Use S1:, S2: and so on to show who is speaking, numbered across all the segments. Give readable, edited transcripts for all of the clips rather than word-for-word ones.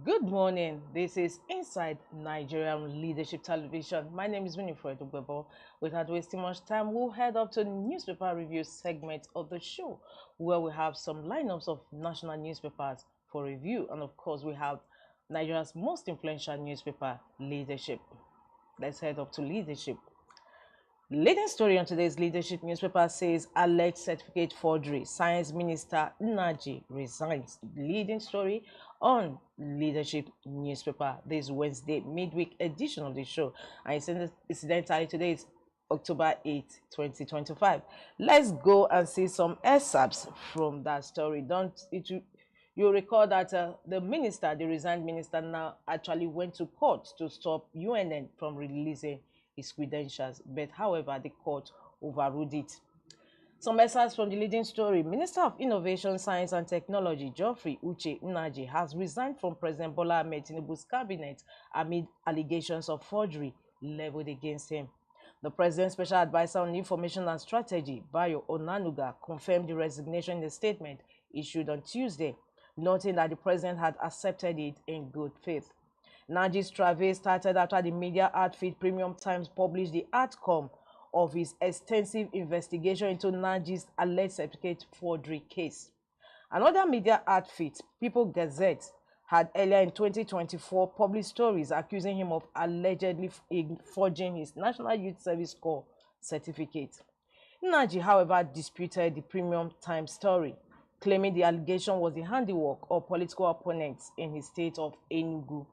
S1: Good morning. This is Inside Nigerian Leadership Television. My name is Winifred Ugbebo. Without wasting much time, we'll head up to the newspaper review segment of the show, where we have some lineups of national newspapers for review. And of course, we have Nigeria's most influential newspaper, Leadership. Let's head up to Leadership. Leading story on today's Leadership newspaper says alleged certificate forgery. Science Minister Nnaji resigns. Leading story on Leadership newspaper this Wednesday midweek edition of the show. And incidentally, today is October 8, 2025. Let's go and see some excerpts from that story. You recall that the resigned minister now actually went to court to stop UNN from releasing his credentials, but however, the court overruled it. Some excerpts from the leading story. Minister of Innovation, Science and Technology, Geoffrey Uche Nnaji, has resigned from President Bola Ahmed Tinubu's cabinet amid allegations of forgery leveled against him. The President's Special Advisor on Information and Strategy, Bayo Onanuga, confirmed the resignation in a statement issued on Tuesday, noting that the President had accepted it in good faith. Nnaji's travail started after the media outfit Premium Times published the outcome of his extensive investigation into Nnaji's alleged certificate forgery case. Another media outfit, People Gazette, had earlier in 2024 published stories accusing him of allegedly forging his National Youth Service Corps certificate. Nnaji, however, disputed the Premium Times story, claiming the allegation was the handiwork of political opponents in his state of Enugu.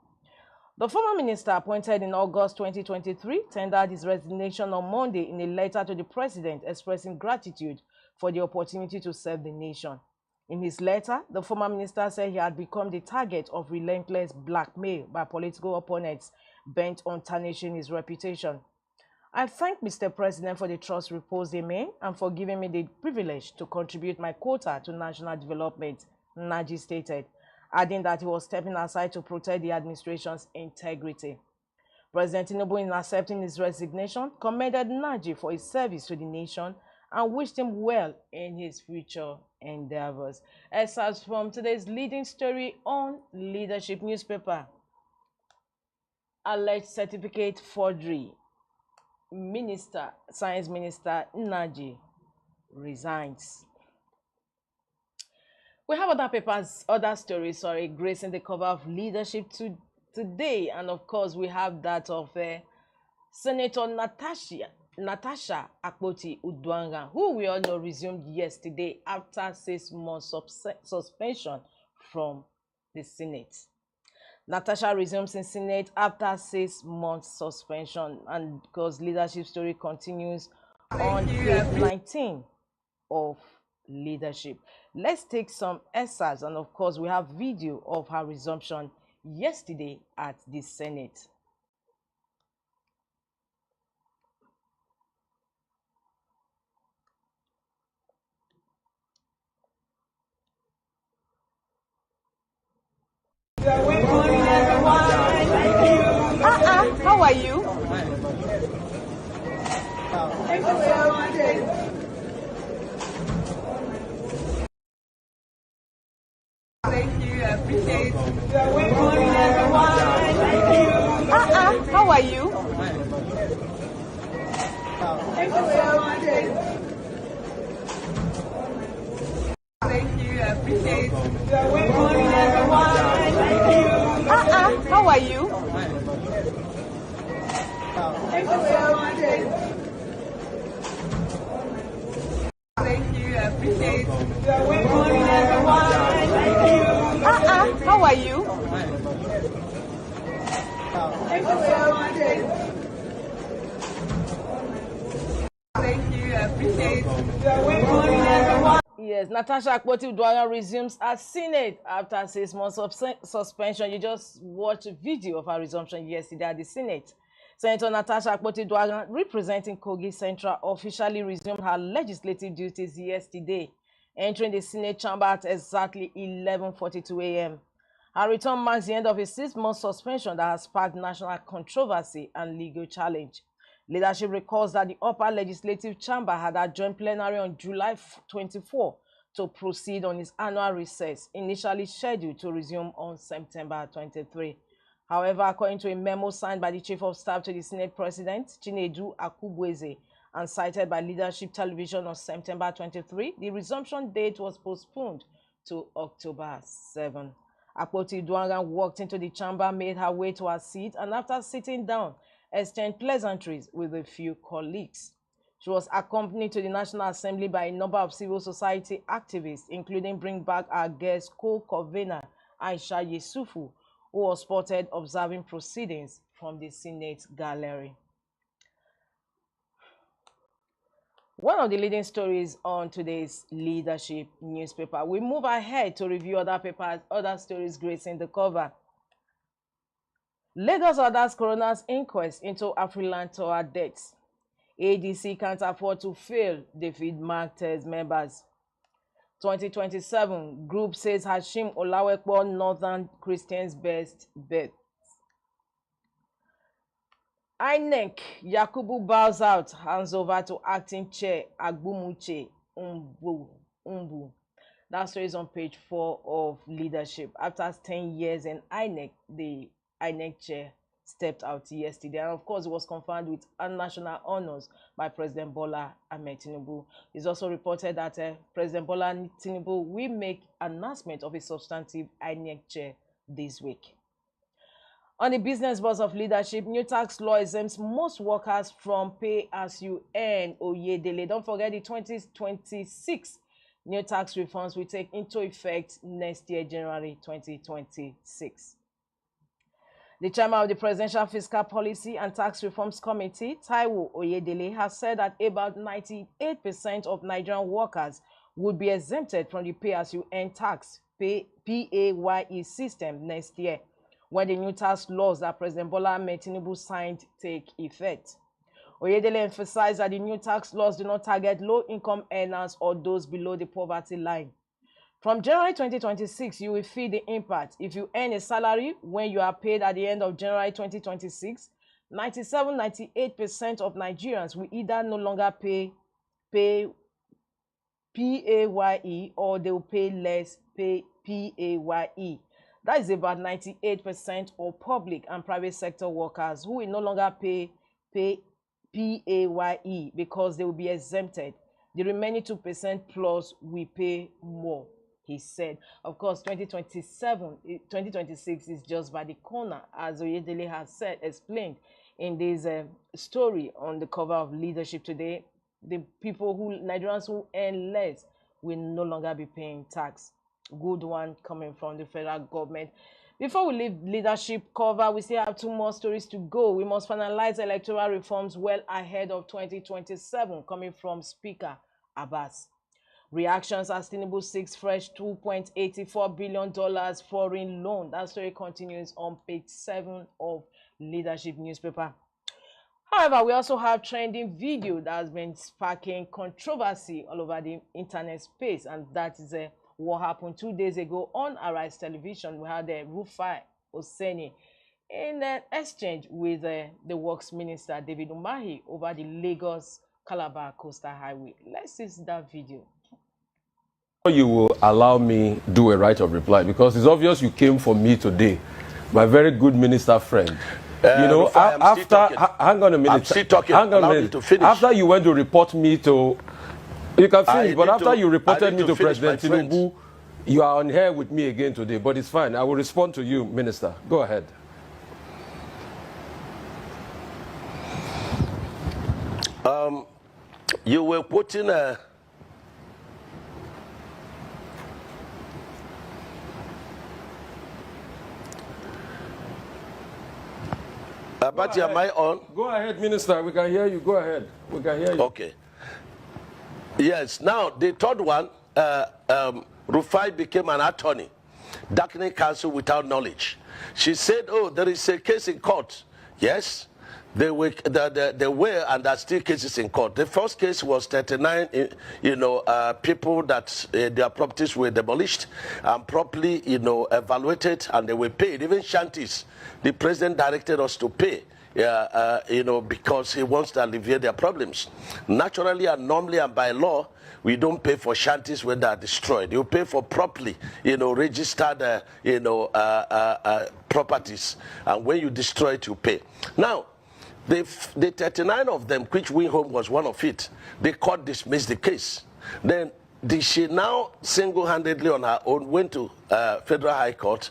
S1: The former minister, appointed in August 2023, tendered his resignation on Monday in a letter to the president expressing gratitude for the opportunity to serve the nation. In his letter, the former minister said he had become the target of relentless blackmail by political opponents bent on tarnishing his reputation. I thank Mr. President for the trust reposed in me and for giving me the privilege to contribute my quota to national development, Nnaji stated, adding that he was stepping aside to protect the administration's integrity. President Tinubu, in accepting his resignation, commended Nnaji for his service to the nation and wished him well in his future endeavors. As from today's leading story on Leadership newspaper, alleged certificate forgery. Science Minister Nnaji resigns. We have other stories, gracing the cover of Leadership today. And of course, we have that of Senator Natasha Akpoti-Uduaghan, who we all know resumed yesterday after 6 months of suspension from the Senate. Natasha resumes in Senate after 6 months suspension, and because Leadership story continues on page 19 of Leadership. Let's take some excerpts, and of course we have video of her resumption yesterday at the Senate.
S2: Good morning, everyone. How are you? Thank you so much. Thank you, I appreciate it. Good morning, everyone. How are you? Thank you so much. Thank you, I appreciate it. Good morning, everyone. How are you? Thank you so much. Thank you, I appreciate it. Good morning, everyone. How are you? Thank you so much. Thank you, I appreciate it. Good morning, everyone.
S1: Yes, Natasha Akpoti-Uduaghan resumes at Senate after 6 months of suspension. You just watched a video of her resumption yesterday at the Senate. Senator Natasha Akpoti-Uduaghan, representing Kogi Central, officially resumed her legislative duties yesterday, entering the Senate chamber at exactly 11:42 a.m. Her return marks the end of a 6 month suspension that has sparked national controversy and legal challenge. Leadership recalls that the upper legislative chamber had adjourned plenary on July 24 to proceed on its annual recess, initially scheduled to resume on September 23. However, according to a memo signed by the Chief of Staff to the Senate President, Chinedu Akubweze, and cited by Leadership Television on September 23, the resumption date was postponed to October 7. Akpoti Duangan walked into the chamber, made her way to her seat, and after sitting down, exchanged pleasantries with a few colleagues. She was accompanied to the National Assembly by a number of civil society activists, including Bring Back Our Guest co-convener Aisha Yesufu, who was spotted observing proceedings from the Senate gallery. One of the leading stories on today's Leadership newspaper. We move ahead to review other stories gracing the cover. Lagos orders coroner's inquest into Afriland Tower deaths. ADC can't afford to fail, defeat Marketers members. 2027, group says Hashim Olawepo Northern Christians best bet. INEC, Yakubu bows out, hands over to acting chair Agbumuche Umbu. That story is on page 4 of Leadership. After 10 years in INEC, the INEC chair stepped out yesterday, and of course it was confirmed with national honors by President Bola Ahmed Tinubu. It's also reported that President Bola Tinubu will make announcement of a substantive INEC chair this week. On the business bus of Leadership, new tax law exempts most workers from pay as you earn. Oyedele, don't forget the 2026 new tax reforms will take into effect next year, January 2026. The chairman of the Presidential Fiscal Policy and Tax Reforms Committee, Taiwo Oyedele, has said that about 98% of Nigerian workers would be exempted from the pay-as-you-earn tax PAYE system next year, when the new tax laws that President Bola Ahmed Tinubu signed take effect. Oyedele emphasized that the new tax laws do not target low-income earners or those below the poverty line. From January 2026, you will feel the impact. If you earn a salary when you are paid at the end of January 2026, 97–98% of Nigerians will either no longer pay PAYE or they will pay less PAYE. That is about 98% of public and private sector workers who will no longer pay PAYE because they will be exempted. The remaining 2% plus will pay more, he said. Of course, 2026 is just by the corner, as Oyedele has explained in this story on the cover of Leadership today. The Nigerians who earn less will no longer be paying tax. Good one coming from the federal government. Before we leave Leadership cover, we still have 2 more stories to go. We must finalize electoral reforms well ahead of 2027, coming from Speaker Abbas. Reactions as Tinubu seeks fresh $2.84 billion foreign loan. That story continues on page 7 of Leadership newspaper. However, we also have trending video that has been sparking controversy all over the internet space, and that is what happened 2 days ago on Arise Television. We had Rufai Oseni in an exchange with the Works Minister David Umahi over the Lagos-Calabar Coastal Highway. Let's see that video.
S3: You will allow me do a right of reply, because it's obvious you came for me today, my very good minister friend. You know, hang on a minute.
S4: I'm still talking.
S3: Hang on a minute.
S4: To finish.
S3: After you went to report me to, you can finish. But after you reported me to President Tinubu, you are on here with me again today. But it's fine. I will respond to you, Minister. Go ahead.
S4: You were quoting Abati, am I on?
S3: Go ahead, Minister. We can hear you. Go ahead. We can hear you.
S4: Okay. Yes. Now, the third one, Rufai became an attorney, darkening counsel without knowledge. She said, oh, there is a case in court. Yes. There were and there are still cases in court. The first case was 39, people that their properties were demolished and properly, evaluated, and they were paid. Even shanties, the president directed us to pay, because he wants to alleviate their problems. Naturally and normally and by law, we don't pay for shanties when they are destroyed. You pay for properly, registered, properties. And when you destroy it, you pay. Now, the 39 of them, which Win Home was one of it, the court dismissed the case. Then she now single-handedly on her own went to Federal High Court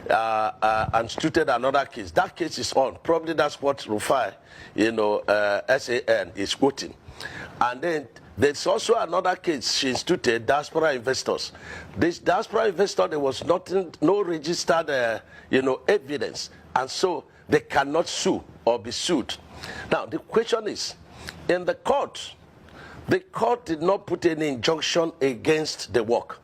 S4: and stated another case. That case is on. Probably that's what Rufai, SAN is quoting. And then there's also another case she instituted, diaspora investors. This diaspora investor, there was no registered, evidence, and so they cannot sue or be sued. Now the question is, in the court did not put any injunction against the work.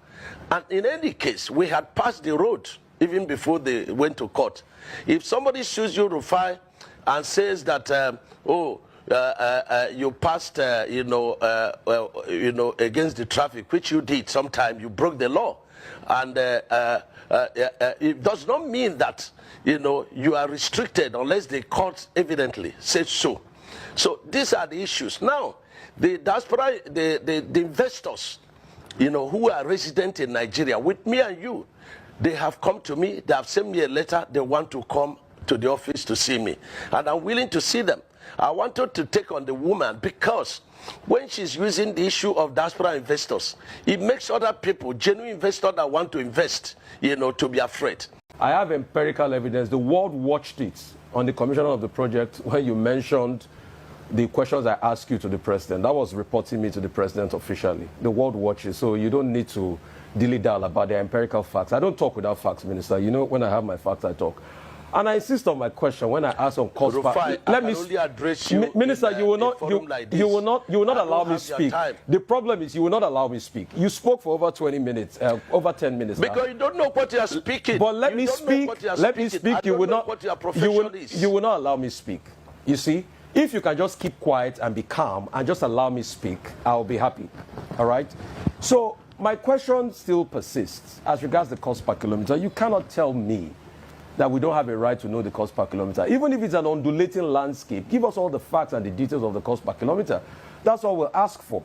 S4: And in any case, we had passed the road even before they went to court. If somebody sues you, Rufai, and says that, you passed, against the traffic, which you did sometime, you broke the law. And it does not mean that, you are restricted unless the court evidently says so. So these are the issues. Now, the diaspora, the investors, who are resident in Nigeria, with me and you, they have come to me, they have sent me a letter, they want to come to the office to see me. And I'm willing to see them. I wanted to take on the woman because when she's using the issue of diaspora investors, it makes other people, genuine investors that want to invest, to be afraid.
S3: I have empirical evidence. The world watched it on the commissioner of the project when you mentioned the questions I asked you to the president. That was reporting me to the president officially. The world watches, so you don't need to dilly-dally about the empirical facts. I don't talk without facts, Minister. When I have my facts, I talk. And I insist on my question when I ask on cost.
S4: Let me only address you,
S3: Minister. You will not allow me speak. The problem is you will not allow me speak. You spoke for over 20 minutes, over 10 minutes.
S4: Because you don't know what you are speaking.
S3: But let me speak. Let me speak. You will not.
S4: What your profession is.
S3: You will not allow me speak. You see, if you can just keep quiet and be calm and just allow me speak, I'll be happy. All right. So my question still persists as regards the cost per kilometer. You cannot tell me that we don't have a right to know the cost per kilometer. Even if it's an undulating landscape, give us all the facts and the details of the cost per kilometer. That's all we'll ask for.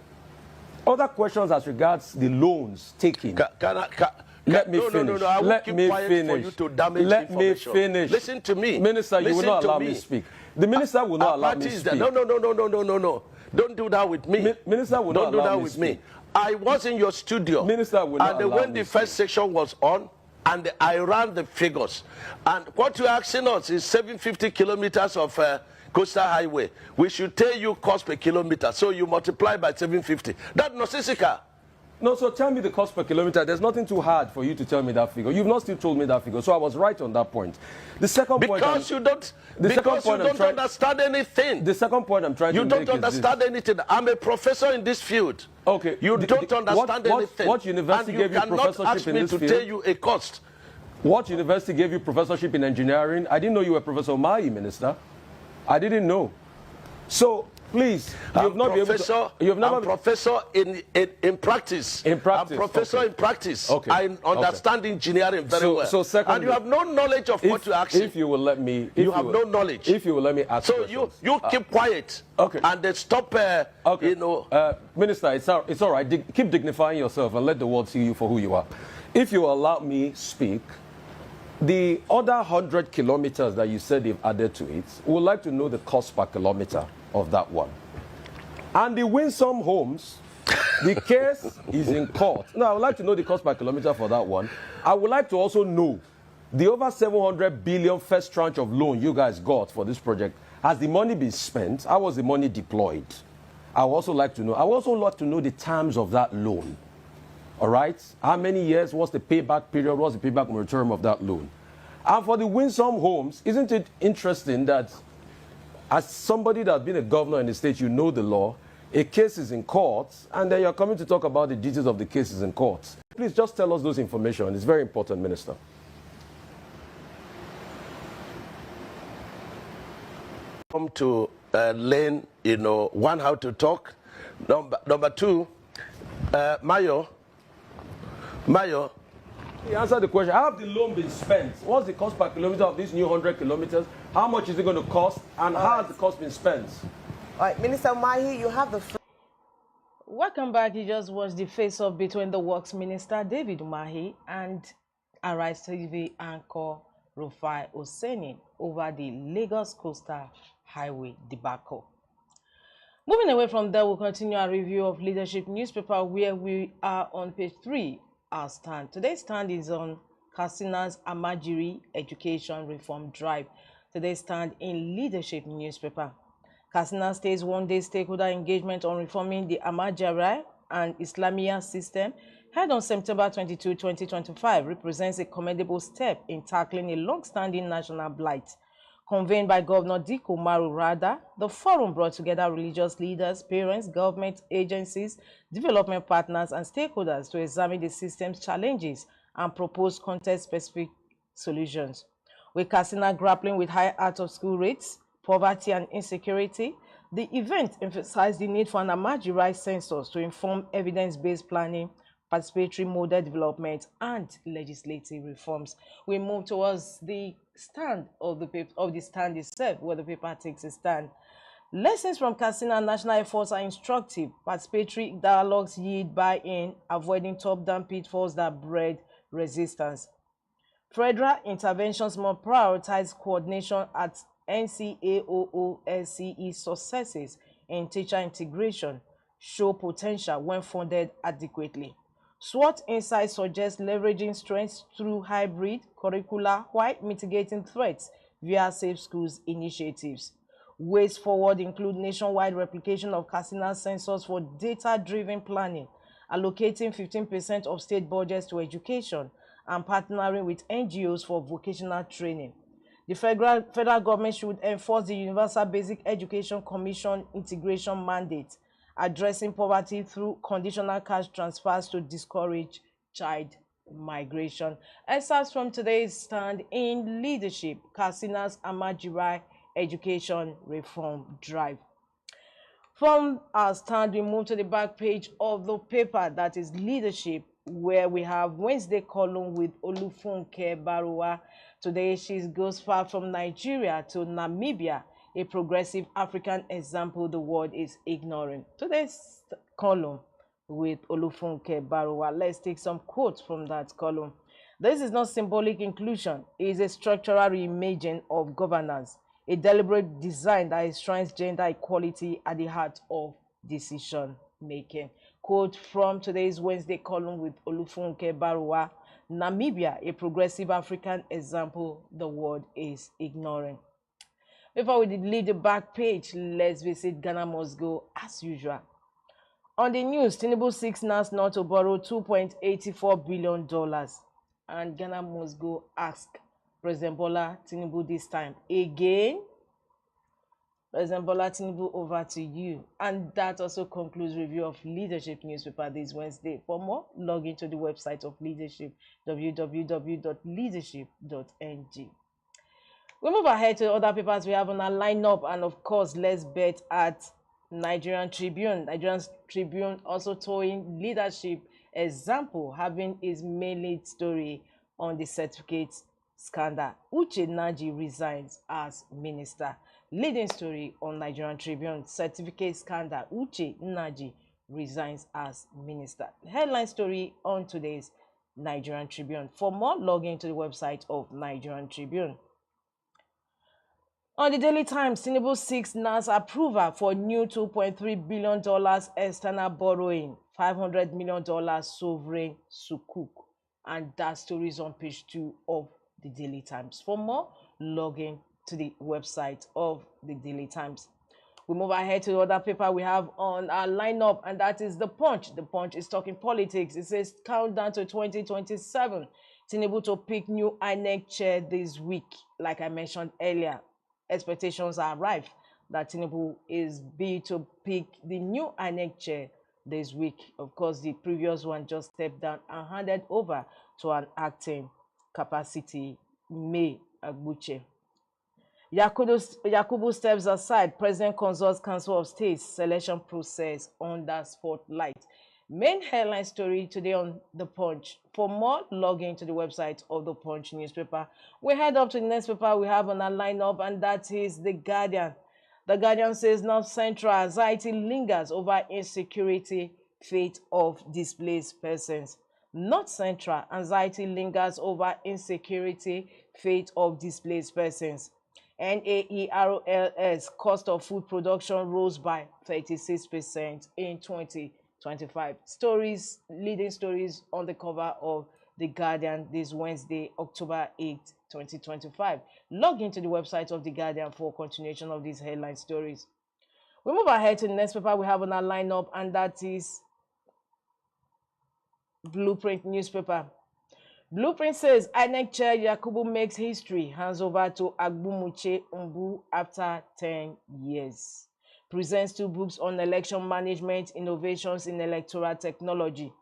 S3: Other questions as regards the loans taken. Let me finish.
S4: I won't keep quiet for you to damage
S3: Let me
S4: information.
S3: finish.
S4: Listen to me.
S3: Minister, you will not allow me to speak. The minister will not allow me to speak.
S4: No. Don't do that with me.
S3: Minister will not allow me to speak.
S4: I was in your studio.
S3: Minister will not allow me to speak.
S4: And when the first section was on, and I ran the figures. And what you're asking us is 750 kilometers of coastal highway. We should tell you cost per kilometer. So you multiply by 750. That's nonsensical.
S3: No, so tell me the cost per kilometer. There's nothing too hard for you to tell me that figure. You've not still told me that figure. So I was right on that point. The second point...
S4: Because you don't understand anything.
S3: The second point I'm trying to make is...
S4: You don't understand anything. I'm a professor in this field.
S3: Okay.
S4: You don't understand anything.
S3: What university gave you professorship in this field?
S4: And you cannot ask me to tell you a cost.
S3: What university gave you professorship in engineering? I didn't know you were Professor Mai, Minister. I didn't know. So, please,
S4: I'm professor in practice.
S3: In practice.
S4: I'm professor in practice.
S3: Okay.
S4: I understand engineering very well.
S3: So secondly,
S4: and you have no knowledge of what you're asking.
S3: If you will let me...
S4: You have no knowledge.
S3: If you will let me ask questions.
S4: So you keep quiet.
S3: Okay.
S4: And then stop,
S3: Minister, it's all right. Keep dignifying yourself and let the world see you for who you are. If you allow me speak, the other 100 kilometers that you said they've added to it, we would like to know the cost per kilometer of that one. And the Winsome Homes, the case is in court. Now, I would like to know the cost per kilometer for that one. I would like to also know the over 700 billion first tranche of loan you guys got for this project. Has the money been spent? How was the money deployed? I would also like to know. I would also like to know the terms of that loan. All right? How many years? What's the payback period? What's the payback moratorium of that loan? And for the Winsome Homes, isn't it interesting that as somebody that's been a governor in the state, you know the law, a case is in court, and then you're coming to talk about the details of the cases in court. Please just tell us those information. It's very important, Minister.
S4: Come to learn, one, how to talk. Number two, Mayo.
S3: You answer the question. How have the loan been spent? What's the cost per kilometer of these new 100 kilometers? How much is it going to cost? And how has the cost been spent?
S2: All right, Minister Mahi, you have the floor.
S1: Welcome back. You just watched the face-off between the Works Minister David Umahi and Arise TV anchor Rufai Oseni over the Lagos Coastal Highway debacle. Moving away from there, we'll continue our review of Leadership newspaper where we are on page 3, our stand. Today's stand is on Katsina's Amajiri Education Reform Drive. Today's stand in Leadership newspaper. Katsina State's one-day stakeholder engagement on reforming the Amajiri and Islamia system held on September 22, 2025 represents a commendable step in tackling a long-standing national blight. Convened by Governor Diko Maru Rada, the forum brought together religious leaders, parents, government agencies, development partners, and stakeholders to examine the system's challenges and propose context-specific solutions. With Katsina grappling with high out-of-school rates, poverty, and insecurity, the event emphasized the need for an Amajiri census to inform evidence-based planning, participatory model development, and legislative reforms. We move towards the stand of the stand itself, where the paper takes a stand. Lessons from Katsina national efforts are instructive. Participatory dialogues yield buy-in, avoiding top-down pitfalls that bred resistance. Federal interventions must prioritize coordination at NCAOOSCE successes in teacher integration, show potential when funded adequately. SWOT insights suggest leveraging strengths through hybrid curricula while mitigating threats via Safe Schools initiatives. Ways forward include nationwide replication of Katsina census for data-driven planning, allocating 15% of state budgets to education, and partnering with NGOs for vocational training. The federal government should enforce the Universal Basic Education Commission integration mandate, addressing poverty through conditional cash transfers to discourage child migration. Excerpts from today's stand in Leadership, Katsina's Amajiri Education Reform Drive. From our stand, we move to the back page of the paper, that is Leadership, where we have Wednesday column with Olufunke Baruwa. Today, she goes far from Nigeria to Namibia, a progressive African example the world is ignoring. Today's column with Olufunke Baruwa. Let's take some quotes from that column. This is not symbolic inclusion. It is a structural reimaging of governance, a deliberate design that enshrines gender equality at the heart of decision making. Quote from today's Wednesday column with Olufunke Baruwa. Namibia, a progressive African example the world is ignoring. Before we leave the back page, let's visit Ghana Must Go as usual. On the news, Tinubu seeks NAS not to borrow $2.84 billion. And Ghana Must Go ask President Bola Tinubu this time again. President Bola Tinubu, over to you. And that also concludes review of Leadership newspaper this Wednesday. For more, log into the website of Leadership, www.leadership.ng. We move ahead to other papers we have on our lineup, and of course, let's bet at Nigerian Tribune. Nigerian Tribune also towing Leadership example, having its main lead story on the certificate scandal. Nnaji resigns as minister. Leading story on Nigerian Tribune, certificate scandal. Nnaji resigns as minister. Headline story on today's Nigerian Tribune. For more, log into the website of Nigerian Tribune. On the Daily Times, Tinubu seeks NAS approval for new $2.3 billion external borrowing, $500 million sovereign sukuk. And that story is on page 2 of the Daily Times. For more, log in to the website of the Daily Times. We move ahead to the other paper we have on our lineup, and that is The Punch. The Punch is talking politics. It says countdown to 2027. Tinubu to pick new INEC chair this week. Like I mentioned earlier, expectations are rife that Tinubu is be to pick the new INEC chair this week. Of course, the previous one just stepped down and handed over to an acting capacity, May Agbuche. Yakubu steps aside. President consults Council of State selection process under spotlight. Main headline story today on The Punch. For more, log in to the website of The Punch newspaper. We head up to the next paper we have on our lineup, and that is The Guardian. The Guardian says North Central anxiety lingers over insecurity fate of displaced persons. North Central, anxiety lingers over insecurity, fate of displaced persons. NAEROLS, cost of food production rose by 36% in 2025. Leading stories on the cover of The Guardian this Wednesday, October 8, 2025. Log into the website of The Guardian for continuation of these headline stories. We move ahead to the next paper we have on our lineup, and that is Blueprint newspaper. Blueprint says INEC Chair Yakubu makes history, hands over to Agbumuche Mbu after 10 years. Presents 2 books on election management, innovations in electoral technology.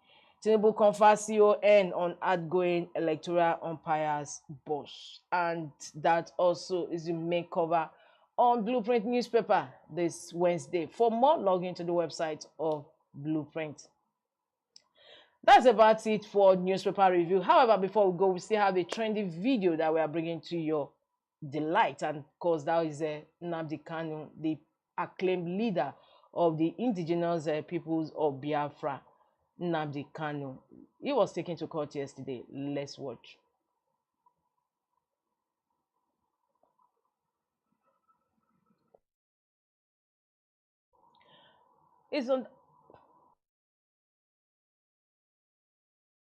S1: Tinubu confers CON on outgoing electoral umpires boss. And that also is the main cover on Blueprint newspaper this Wednesday. For more, log into the website of Blueprint. That's about it for newspaper review. However, before we go, we still have a trendy video that we are bringing to your delight. And of course, that is Nnamdi Kanu, the acclaimed leader of the indigenous peoples of Biafra, Nnamdi Kanu. He was taken to court yesterday. Let's watch. It's on.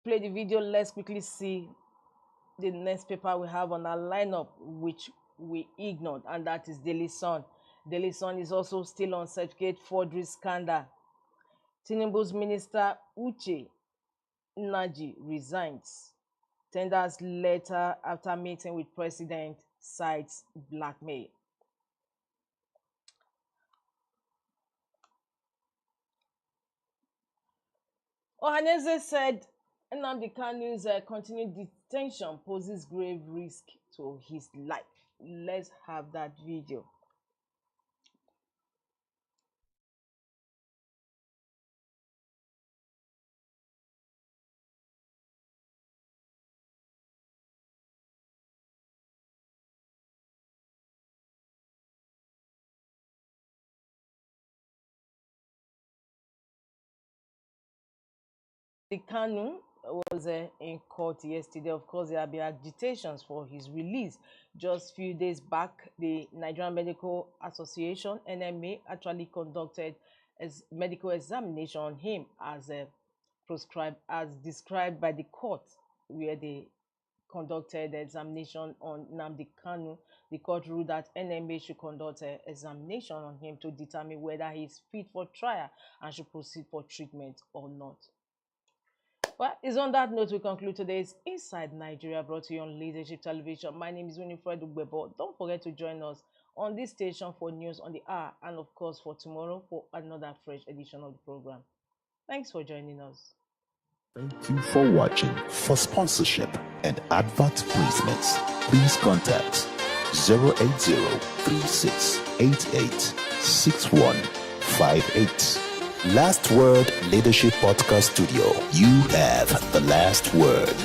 S1: Play the video. Let's quickly see the next paper we have on our lineup, which we ignored, and that is Daily Sun. Daily Sun is also still on certificate forgery scandal. Tinubu's minister Uche Nnaji resigns. Tenders letter after meeting with president cites blackmail. Ohaneze said Nnamdi Kanu's continued detention poses grave risk to his life. Let's have that video. Kanu was in court yesterday. Of course, there have been agitations for his release. Just a few days back, the Nigerian Medical Association, NMA, actually conducted a medical examination on him as described by the court, where they conducted the examination on Nnamdi Kanu. The court ruled that NMA should conduct an examination on him to determine whether he is fit for trial and should proceed for treatment or not. Well, it's on that note we conclude today's Inside Nigeria, brought to you on Leadership Television. My name is Winifred Ugbebo. Don't forget to join us on this station for news on the hour, and of course for tomorrow for another fresh edition of the program. Thanks for joining us.
S5: Thank you for watching. For sponsorship and advert placements, please contact 080-3688-6158. Last Word Leadership Podcast Studio. You have the last word.